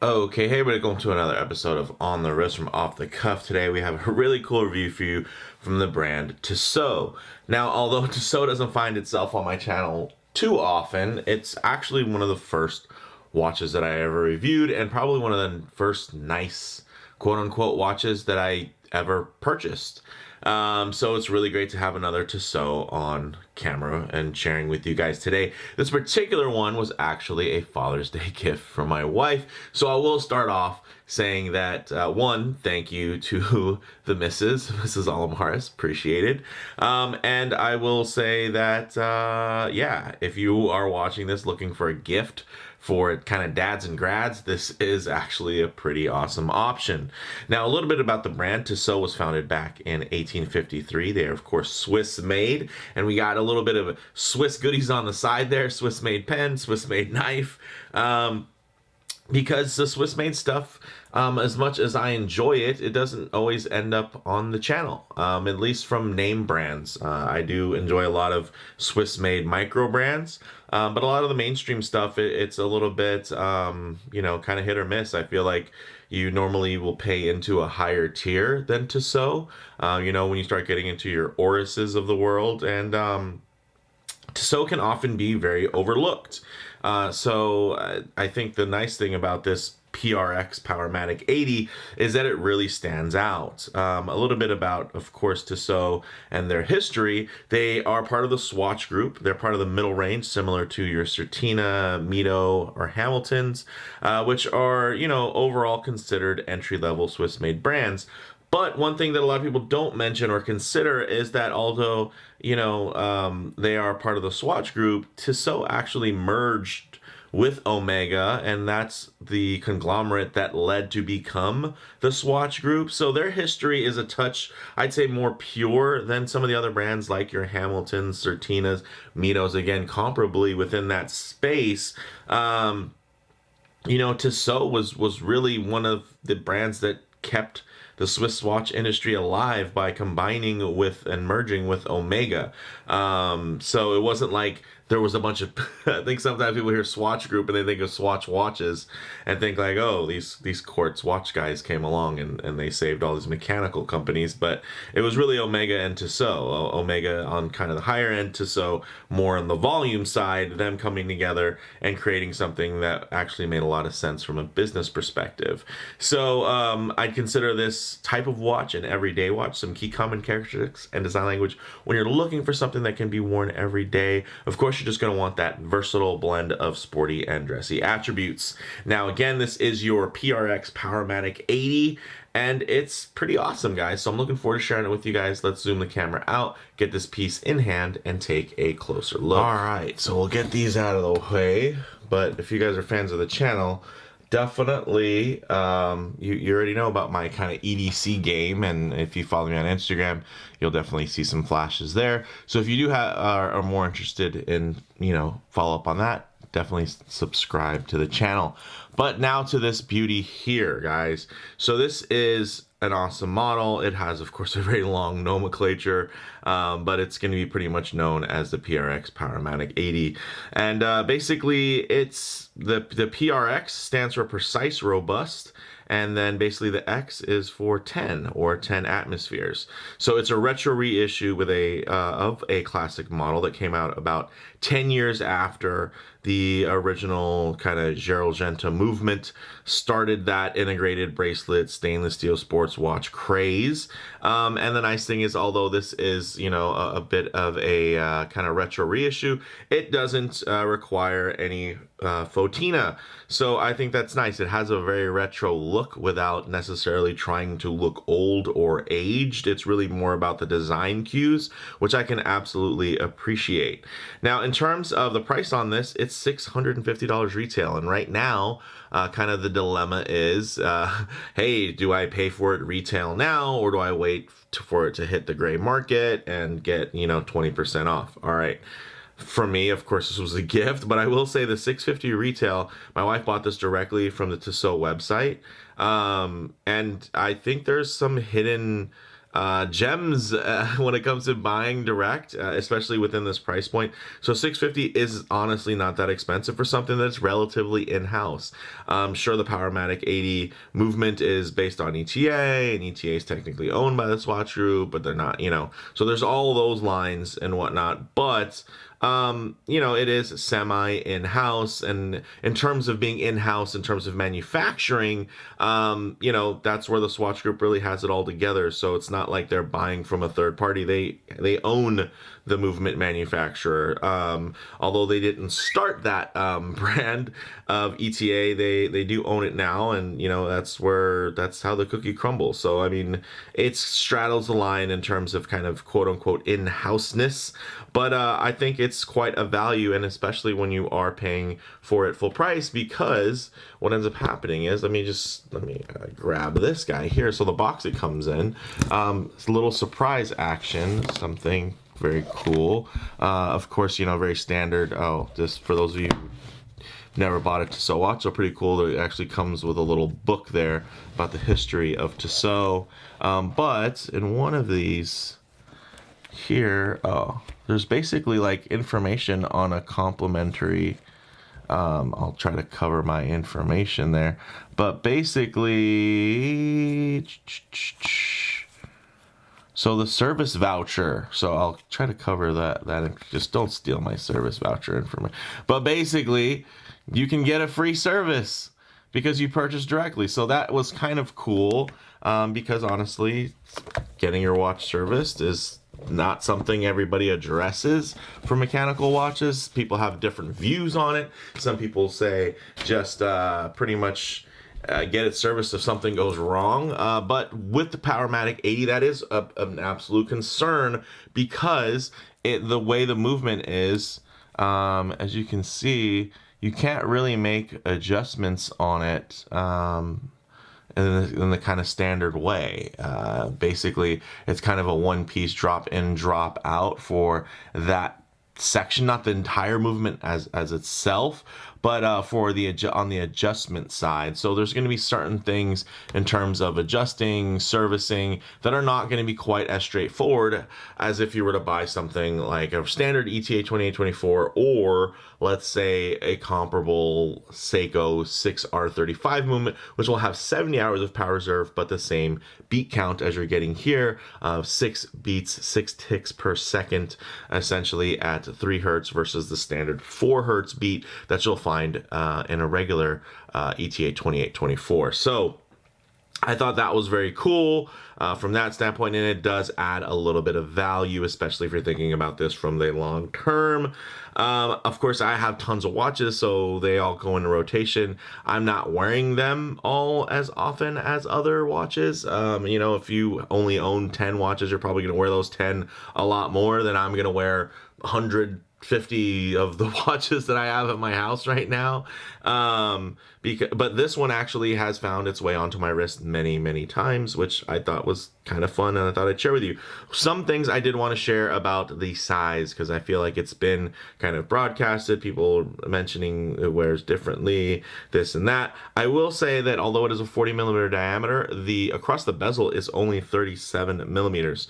Okay, hey everybody, welcome to another episode of On the Wrist from Off the Cuff. Today we have a really cool review for you from the brand Tissot. Now, although Tissot doesn't find itself on my channel too often, it's actually one of the first watches that I ever reviewed and probably one of the first nice quote-unquote watches that I ever purchased. So it's really great to have another Tissot on camera and sharing with you guys today. This particular one was actually a Father's Day gift from my wife. So I will start off saying that, one, thank you to the Mrs. Alamaris, appreciated. And I will say that, yeah, if you are watching this looking for a gift for kind of dads and grads, this is actually a pretty awesome option. Now, a little bit about the brand. Tissot was founded back in 1853. They are, of course, Swiss made, and we got a little bit of Swiss goodies on the side there. Swiss made pen, Swiss made knife. Because the Swiss made stuff, as much as I enjoy it, it doesn't always end up on the channel, at least from name brands. I do enjoy a lot of Swiss made micro brands, but a lot of the mainstream stuff, it's a little bit, you know, kind of hit or miss. I feel like you normally will pay into a higher tier than Tissot, you know, when you start getting into your Orises of the world, and Tissot can often be very overlooked. I think the nice thing about this PRX Powermatic 80 is that it really stands out. A little bit about, of course, Tissot and their history. They are part of the Swatch group. They're part of the middle range, similar to your Certina, Mito, or Hamiltons, which are, you know, overall considered entry-level Swiss-made brands. But one thing that a lot of people don't mention or consider is that although, you know, they are part of the Swatch group, Tissot actually merged with Omega, and that's the conglomerate that led to become the Swatch group. So their history is a touch, I'd say, more pure than some of the other brands like your Hamiltons, Certinas, Mitos, again, comparably within that space. You know, Tissot was really one of the brands that kept the Swiss watch industry alive by combining with and merging with Omega. So it wasn't like there was a bunch of I think sometimes people hear Swatch Group and they think of Swatch watches and think like, oh, these quartz watch guys came along and they saved all these mechanical companies. But it was really Omega and Tissot. Omega on kind of the higher end, Tissot more on the volume side, them coming together and creating something that actually made a lot of sense from a business perspective. So I'd consider this type of watch an everyday watch. Some key common characteristics and design language when you're looking for something that can be worn every day. Of course, you're just going to want that versatile blend of sporty and dressy attributes. Now, again, this is your PRX Powermatic 80, and it's pretty awesome, guys. So I'm looking forward to sharing it with you guys. Let's zoom the camera out, get this piece in hand, and take a closer look. All right, so we'll get these out of the way. But if you guys are fans of the channel, definitely, you already know about my kind of EDC game, and if you follow me on Instagram, you'll definitely see some flashes there. So if you do are more interested in, you know, follow up on that, definitely subscribe to the channel. But now to this beauty here, guys. So this is an awesome model. It has, of course, a very long nomenclature, but it's going to be pretty much known as the PRX Powermatic 80. And basically, it's the PRX stands for precise, robust, and then basically the X is for 10 or 10 atmospheres. So it's a retro reissue with of a classic model that came out about 10 years after the original kind of Gento movement started that integrated bracelet stainless steel sports watch craze. And the nice thing is, although this is, you know, a bit of a kind of retro reissue, it doesn't require any Fotina. So I think that's nice. It has a very retro look without necessarily trying to look old or aged. It's really more about the design cues, which I can absolutely appreciate. Now, in terms of the price on this, it's $650 retail. And right now, kind of the dilemma is, hey, do I pay for it retail now, or do I wait for it to hit the gray market and get, you know, 20% off? All right. For me, of course, this was a gift, but I will say the $650 retail, my wife bought this directly from the Tissot website. And I think there's some hidden gems when it comes to buying direct, especially within this price point. So 650 is honestly not that expensive for something that's relatively in-house. Sure, the Powermatic 80 movement is based on ETA, and ETA is technically owned by the Swatch Group, but they're not, so there's all those lines and whatnot. But it is semi in-house, and in terms of being in-house, in terms of manufacturing, that's where the Swatch Group really has it all together. So it's not like they're buying from a third party. They own the movement manufacturer. Although they didn't start that brand of ETA, they do own it now, and that's how the cookie crumbles. So I mean, it straddles the line in terms of kind of quote unquote in-houseness, but I think it's quite a value, and especially when you are paying for it full price, because what ends up happening is, let me grab this guy here. So the box it comes in, it's a little surprise action, something very cool. Of course, very standard. Oh, just for those of you who never bought a Tissot watch, so pretty cool that it actually comes with a little book there about the history of Tissot. But in one of these here, there's basically like information on a complimentary. I'll try to cover my information there, but basically, so the service voucher. So I'll try to cover that. Just don't steal my service voucher information. But basically, you can get a free service because you purchased directly. So that was kind of cool, because honestly, getting your watch serviced is not something everybody addresses for mechanical watches. People have different views on it. Some people say just pretty much get it serviced if something goes wrong. But with the Powermatic 80, that is an absolute concern, because the way the movement is, as you can see, you can't really make adjustments on it in the kind of standard way. Basically, it's kind of a one-piece drop in, drop out for that section, not the entire movement as itself, but for on the adjustment side. So there's going to be certain things in terms of adjusting, servicing, that are not going to be quite as straightforward as if you were to buy something like a standard ETA 2824, or let's say a comparable Seiko 6R35 movement, which will have 70 hours of power reserve, but the same beat count as you're getting here, 6 beats, 6 ticks per second, essentially at 3 hertz versus the standard 4 hertz beat that you'll find in a regular ETA 2824. So I thought that was very cool from that standpoint, and it does add a little bit of value, especially if you're thinking about this from the long term. Of course, I have tons of watches, so they all go into rotation. I'm not wearing them all as often as other watches. If you only own 10 watches, you're probably going to wear those 10 a lot more than I'm going to wear 150 of the watches that I have at my house right now. But this one actually has found its way onto my wrist many times, which I thought was kind of fun, and I thought I'd share with you. Some things I did want to share about the size, because I feel like it's been kind of broadcasted, people mentioning it wears differently, this and that. I will say that although it is a 40 millimeter diameter, the across the bezel is only 37 millimeters.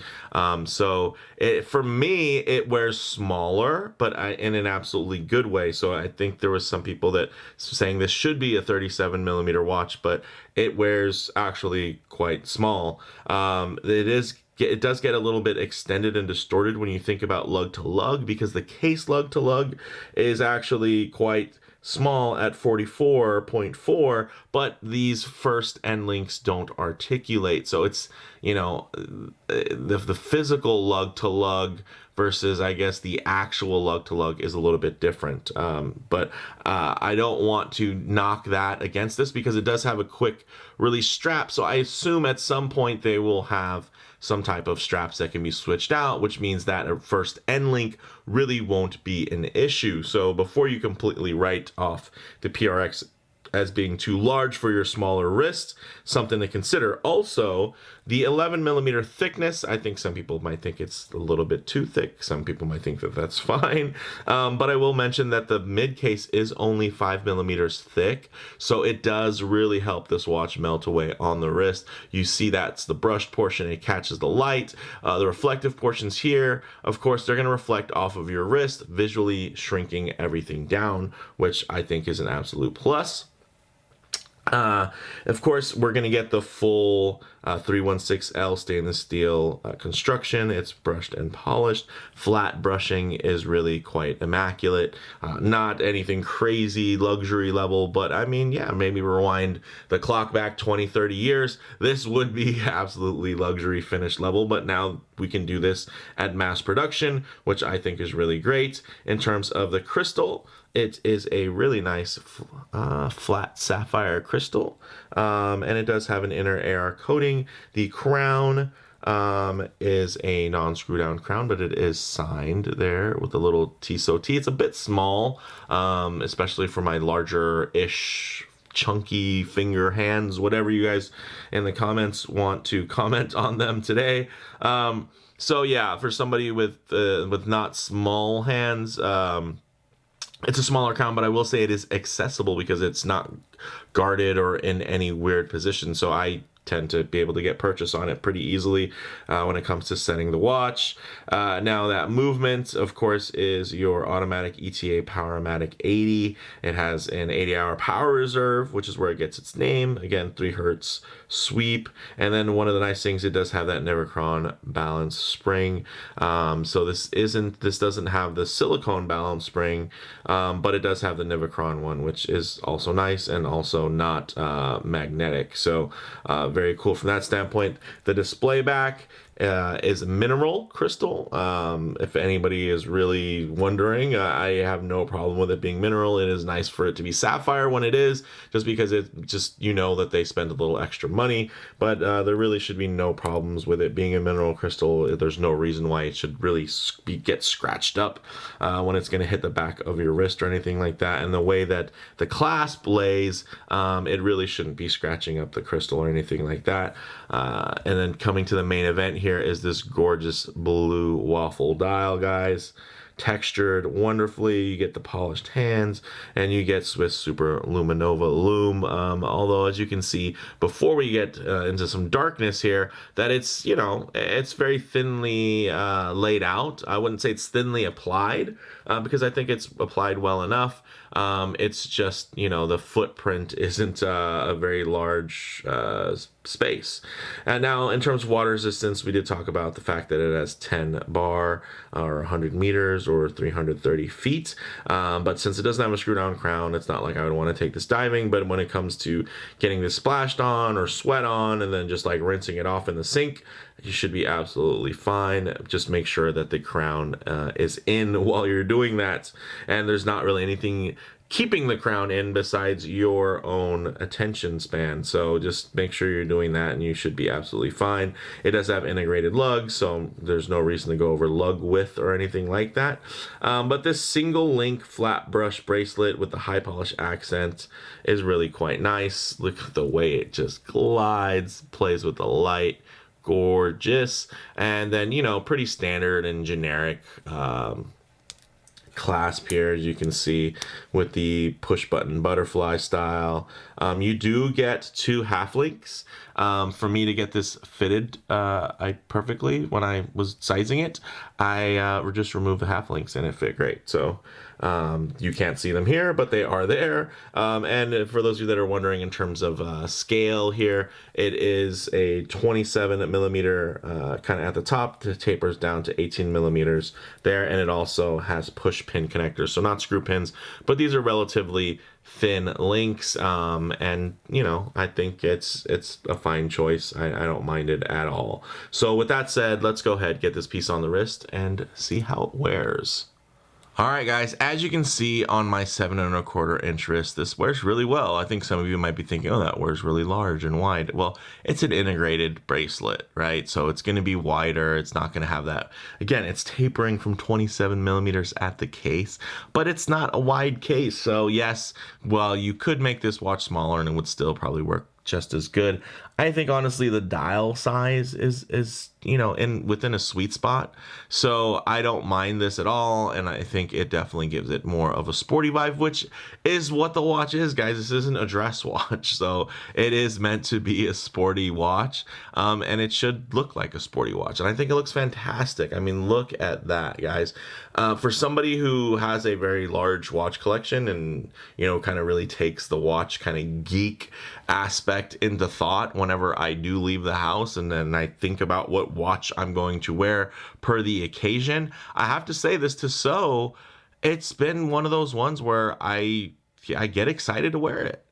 So for me, it wears smaller, but in an absolutely good way. So I think there was some people that saying this should be a 37 millimeter watch, but it wears actually quite small. It does get a little bit extended and distorted when you think about lug to lug, because the case lug to lug is actually quite small at 44.4, but these first end links don't articulate. So it's, the physical lug to lug versus, I guess, the actual lug to lug is a little bit different. But I don't want to knock that against this, because it does have a quick release strap. So I assume at some point they will have some type of straps that can be switched out, which means that a first end link really won't be an issue. So before you completely write off the PRX as being too large for your smaller wrist, something to consider. Also, The 11 millimeter thickness, I think some people might think it's a little bit too thick. Some people might think that that's fine. But I will mention that the mid case is only 5 millimeters thick. So it does really help this watch melt away on the wrist. You see that's the brushed portion. It catches the light. The reflective portions here, of course, they're going to reflect off of your wrist, visually shrinking everything down, which I think is an absolute plus. Of course, we're going to get the full 316L stainless steel construction. It's brushed and polished. Flat brushing is really quite immaculate. Not anything crazy luxury level, but I mean, yeah, maybe rewind the clock back 20, 30 years. This would be absolutely luxury finish level, but now we can do this at mass production, which I think is really great. In terms of the crystal, it is a really nice flat sapphire crystal, and it does have an inner AR coating. The crown is a non-screw down crown, but it is signed there with a little Tissot T. It's a bit small, especially for my larger-ish chunky finger hands, whatever you guys in the comments want to comment on them today. So yeah, for somebody with not small hands, it's a smaller crown, but I will say it is accessible because it's not guarded or in any weird position. So I tend to be able to get purchase on it pretty easily when it comes to setting the watch. Now that movement, of course, is your automatic ETA Powermatic 80. It has an 80-hour power reserve, which is where it gets its name. Again, 3 hertz sweep. And then one of the nice things, it does have that Nevicron balance spring. So this doesn't have the silicone balance spring, but it does have the Nevicron one, which is also nice and also not magnetic. So very cool from that standpoint. The display back is mineral crystal. If anybody is really wondering, I have no problem with it being mineral. It is nice for it to be sapphire when it is, just because it just, you know, that they spend a little extra money, but there really should be no problems with it being a mineral crystal. There's no reason why it should really get scratched up when it's going to hit the back of your wrist or anything like that. And the way that the clasp lays, it really shouldn't be scratching up the crystal or anything like that. And then coming to the main event here is this gorgeous blue waffle dial, guys. Textured wonderfully. You get the polished hands, and you get Swiss Super Luminova Lume. Although, as you can see, before we get into some darkness here, that it's, you know, it's very thinly laid out. I wouldn't say it's thinly applied, because I think it's applied well enough. It's just, you know, the footprint isn't a very large space. And now, in terms of water resistance, we did talk about the fact that it has 10 bar or 100 meters or 330 feet. But since it doesn't have a screw down crown, it's not like I would want to take this diving. But when it comes to getting this splashed on or sweat on and then just like rinsing it off in the sink, you should be absolutely fine. Just make sure that the crown is in while you're doing that. And there's not really anything keeping the crown in besides your own attention span. So just make sure you're doing that and you should be absolutely fine. It does have integrated lugs, so there's no reason to go over lug width or anything like that. But this single link flat brush bracelet with the high polish accent is really quite nice. Look at the way it just glides, plays with the light. Gorgeous. And then, you know, pretty standard and generic clasp here, as you can see, with the push button butterfly style. You do get 2 half links. For me to get this fitted perfectly when I was sizing it, I just removed the half links and it fit great. So you can't see them here, but they are there. And for those of you that are wondering in terms of scale here, it is a 27 millimeter kind of at the top, it tapers down to 18 millimeters there, and it also has push pin connectors, so not screw pins, but these are relatively thin links, and you know, I think it's a fine choice. I don't mind it at all. So with that said, let's go ahead, get this piece on the wrist and see how it wears. All right, guys, as you can see on my 7¼ inch wrist, this wears really well. I think some of you might be thinking, oh, that wears really large and wide. Well, it's an integrated bracelet, right? So it's going to be wider. It's not going to have that. Again, it's tapering from 27 millimeters at the case, but it's not a wide case. So yes, well, you could make this watch smaller and it would still probably work just as good. I think honestly the dial size is in within a sweet spot. So I don't mind this at all, and I think it definitely gives it more of a sporty vibe, which is what the watch is, guys. This isn't a dress watch, so it is meant to be a sporty watch, and it should look like a sporty watch, and I think it looks fantastic. I mean, look at that, guys. For somebody who has a very large watch collection and kind of really takes the watch kind of geek aspect into thought whenever I do leave the house, and then I think about what watch I'm going to wear per the occasion, I have to say this Tissot, it's been one of those ones where I get excited to wear it.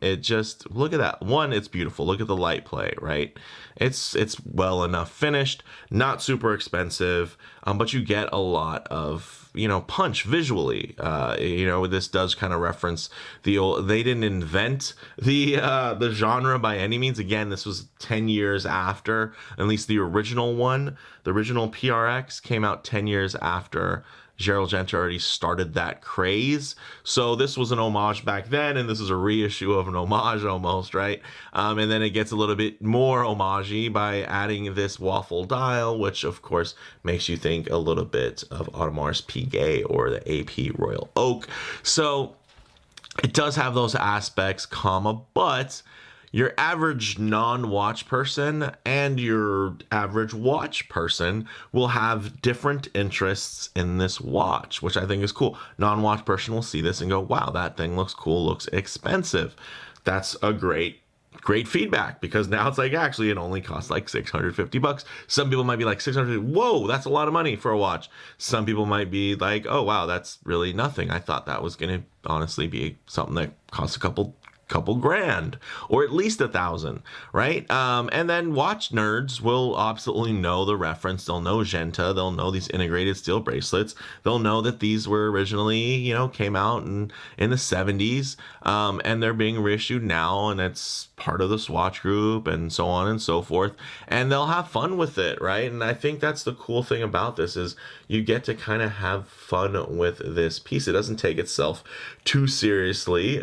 It just, look at that. One, it's beautiful. Look at the light play, right? It's well enough finished, not super expensive, but you get a lot of punch visually. This does kind of reference the old. They didn't invent the genre by any means. Again, this was 10 years after, at least the original one. The original PRX came out 10 years after Gerald Genta already started that craze. So this was an homage back then, and this is a reissue of an homage almost, right? And then it gets a little bit more homage-y by adding this waffle dial, which of course makes you think a little bit of Audemars Piguet or the AP Royal Oak. So it does have those aspects, but your average non-watch person and your average watch person will have different interests in this watch, which I think is cool. Non-watch person will see this and go, wow, that thing looks cool, looks expensive. That's a great feedback, because now it's like, actually it only costs like $650. Some people might be like, 600, whoa, that's a lot of money for a watch. Some people might be like, oh wow, that's really nothing. I thought that was gonna honestly be something that costs a couple grand, or at least 1,000, right? And then watch nerds will absolutely know the reference. They'll know Genta. They'll know these integrated steel bracelets. They'll know that these were originally, came out in the 70s, and they're being reissued now, and it's part of the Swatch Group, and so on and so forth. And they'll have fun with it, right? And I think that's the cool thing about this, is you get to kind of have fun with this piece. It doesn't take itself too seriously.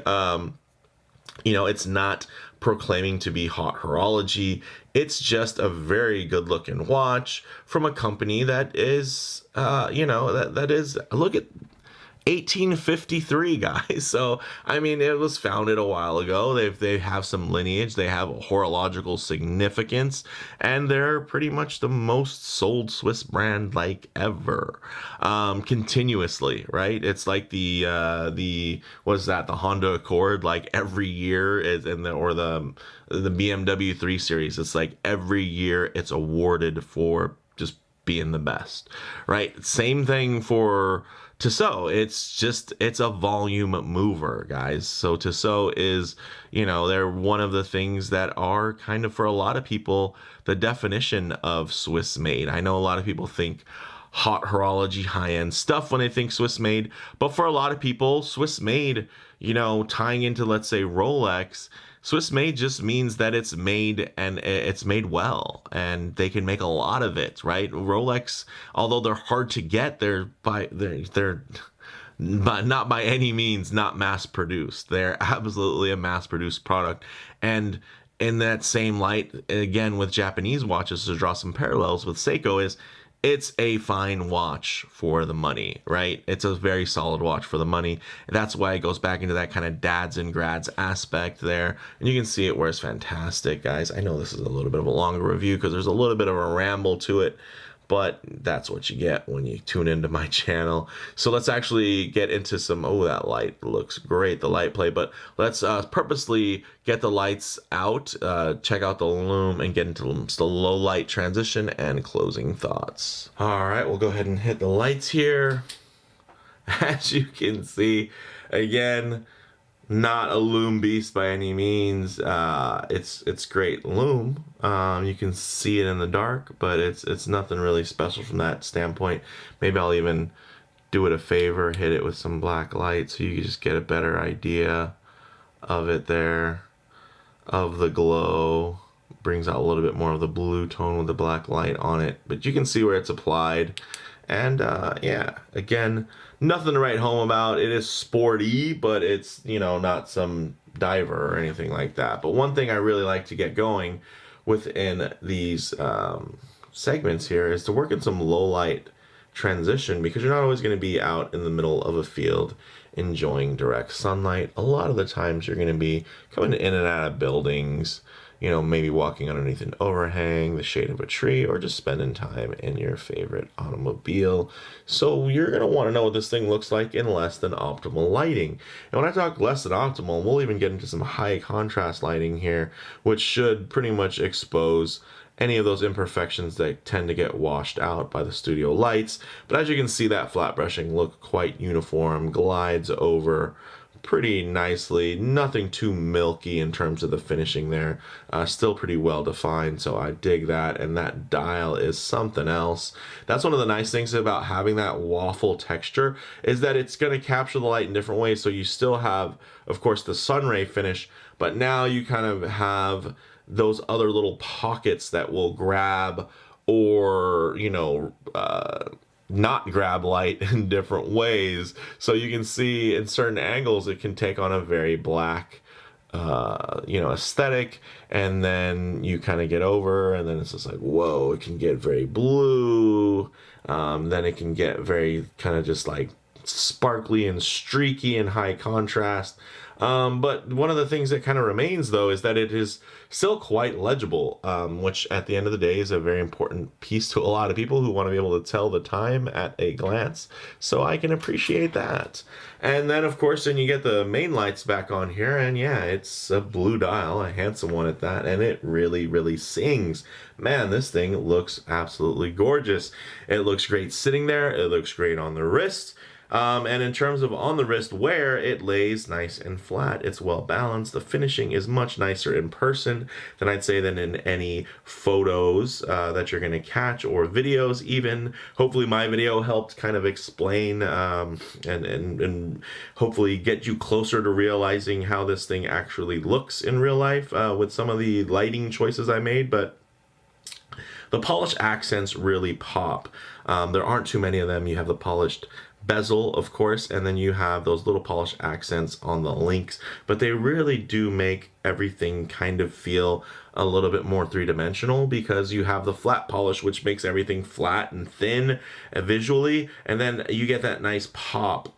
It's not proclaiming to be hot horology. It's just a very good looking watch from a company that is, that is, look at 1853, guys. So, I mean, it was founded a while ago. They have some lineage. They have a horological significance, and they're pretty much the most sold Swiss brand like ever, continuously, right? It's like the what's that? The Honda Accord, like every year is or the BMW 3 Series. It's like every year it's awarded for just being the best, right? Same thing for Tissot. It's a volume mover, guys. So Tissot is, they're one of the things that are kind of, for a lot of people, the definition of Swiss made. I know a lot of people think hot horology, high-end stuff when they think Swiss made, but for a lot of people, Swiss made, tying into, let's say, Rolex, Swiss made just means that it's made, and it's made well, and they can make a lot of it, right? Rolex, although they're hard to get, they're but not by any means not mass produced. They're absolutely a mass produced product. And in that same light, again, with Japanese watches, to draw some parallels with Seiko, it's a fine watch for the money, right? It's a very solid watch for the money. That's why it goes back into that kind of dads and grads aspect there. And you can see it wears fantastic, guys. I know this is a little bit of a longer review because there's a little bit of a ramble to it, but that's what you get when you tune into my channel. So let's actually get into some, that light looks great, the light play, but let's purposely get the lights out, check out the Lume, and get into the low light transition and closing thoughts. All right, we'll go ahead and hit the lights here. As you can see, again, not a Lume beast by any means. It's great Lume. You can see it in the dark, but it's nothing really special from that standpoint. Maybe I'll even do it a favor, hit it with some black light so you can just get a better idea of it there, of the glow. Brings out a little bit more of the blue tone with the black light on it, but you can see where it's applied. And yeah, again, nothing to write home about. It is sporty, but it's, you know, not some diver or anything like that. But one thing I really like to get going within these segments here is to work in some low light transition, because you're not always going to be out in the middle of a field enjoying direct sunlight. A lot of the times you're going to be coming in and out of buildings, you know, maybe walking underneath an overhang, the shade of a tree, or just spending time in your favorite automobile. So you're going to want to know what this thing looks like in less than optimal lighting. And when I talk less than optimal, we'll even get into some high contrast lighting here, which should pretty much expose any of those imperfections that tend to get washed out by the studio lights. But as you can see, that flat brushing look quite uniform, glides over pretty nicely, nothing too milky in terms of the finishing there, still pretty well defined, so I dig that. And that dial is something else. That's one of the nice things about having that waffle texture, is that it's going to capture the light in different ways. So you still have, of course, the sun ray finish, but now you kind of have those other little pockets that will grab, or, you know, not grab light in different ways. So you can see in certain angles it can take on a very black you know, aesthetic, and then you kind of get over, and then it's just like, whoa, it can get very blue, then it can get very kind of just like sparkly and streaky and high contrast. But one of the things that kind of remains, though, is that it is still quite legible, which at the end of the day is a very important piece to a lot of people who want to be able to tell the time at a glance. So I can appreciate that. And then, of course, then you get the main lights back on here, and yeah, it's a blue dial, a handsome one at that, and it really, really sings. Man, this thing looks absolutely gorgeous. It looks great sitting there. It looks great on the wrist. And in terms of on the wrist wear, it lays nice and flat. It's well balanced. The finishing is much nicer in person than I'd say than in any photos that you're going to catch, or videos even. Hopefully my video helped kind of explain and hopefully get you closer to realizing how this thing actually looks in real life with some of the lighting choices I made. But the polished accents really pop. There aren't too many of them. You have the polished bezel, of course, and then you have those little polished accents on the links, but they really do make everything kind of feel a little bit more three-dimensional, because you have the flat polish, which makes everything flat and thin visually, and then you get that nice pop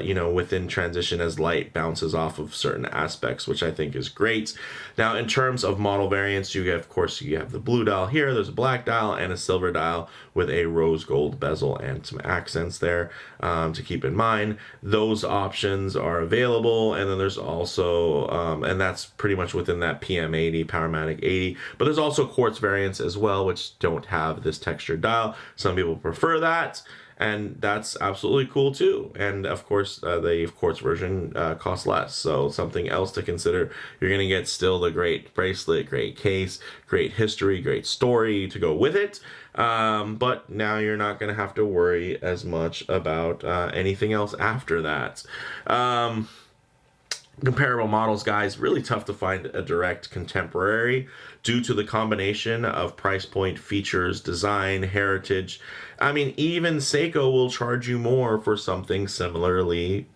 you know, within transition as light bounces off of certain aspects, which I think is great. Now, in terms of model variants, you get, of course, you have the blue dial here, there's a black dial and a silver dial with a rose gold bezel and some accents there to keep in mind. Those options are available, and then there's also and that's pretty much within that PM80 Powermatic 80, but there's also quartz variants as well, which don't have this textured dial. Some people prefer that, and that's absolutely cool too. And of course, the quartz version costs less, so something else to consider. You're gonna get still the great bracelet, great case, great history, great story to go with it. But now you're not gonna have to worry as much about anything else after that. Comparable models, guys, really tough to find a direct contemporary due to the combination of price point, features, design, heritage. I mean, even Seiko will charge you more for something similarly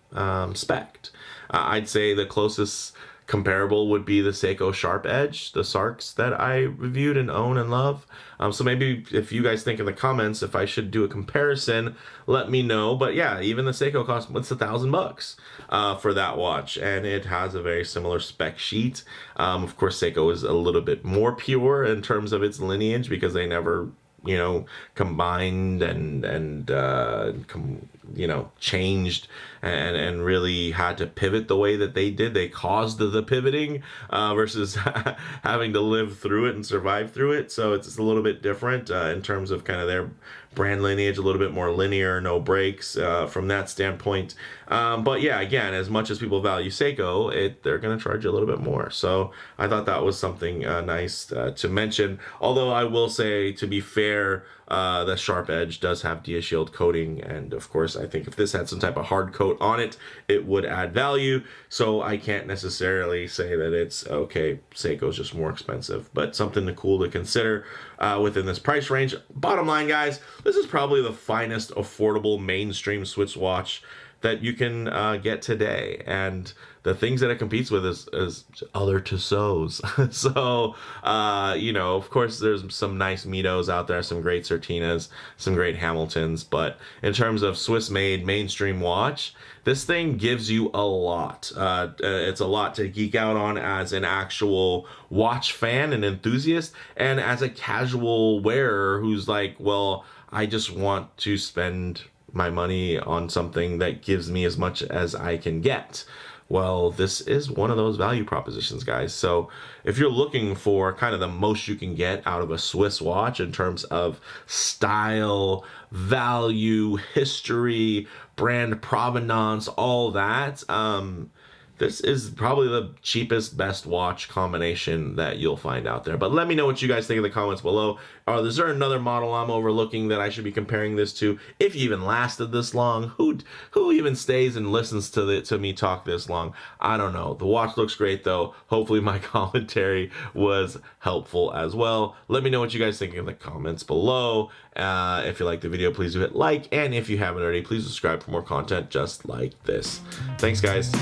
spec'd. I'd say the closest comparable would be the Seiko Sharp Edge, the Sarks that I reviewed and own and love. So maybe if you guys think in the comments if I should do a comparison, let me know. But yeah, even the Seiko costs, what's $1,000 for that watch, and it has a very similar spec sheet. Of course, Seiko is a little bit more pure in terms of its lineage, because they never, you know, combined and you know, changed and really had to pivot the way that they did. They caused the pivoting versus having to live through it and survive through it. So it's a little bit different in terms of kind of their brand lineage, a little bit more linear, no breaks from that standpoint. But yeah, again, as much as people value Seiko, they're going to charge you a little bit more. So I thought that was something nice to mention. Although I will say, to be fair, The sharp edge does have DiaShield coating, and of course I think if this had some type of hard coat on it, it would add value. So I can't necessarily say that it's okay, Seiko's just more expensive, but something cool to consider within this price range. Bottom line, guys, this is probably the finest affordable mainstream Swiss watch that you can get today, and the things that it competes with is other Tissots. So you know, of course there's some nice Mitos out there, some great Certinas, some great Hamiltons, but in terms of Swiss made mainstream watch, this thing gives you a lot. It's a lot to geek out on as an actual watch fan and enthusiast, and as a casual wearer who's like, well, I just want to spend my money on something that gives me as much as I can get. Well, this is one of those value propositions, guys. So if you're looking for kind of the most you can get out of a Swiss watch in terms of style, value, history, brand provenance, all that, this is probably the cheapest, best watch combination that you'll find out there. But let me know what you guys think in the comments below. Is there another model I'm overlooking that I should be comparing this to? If you even lasted this long, who even stays and listens to me talk this long? I don't know. The watch looks great though. Hopefully my commentary was helpful as well. Let me know what you guys think in the comments below. If you like the video, please do hit like, and if you haven't already, please subscribe for more content just like this. Thanks, guys.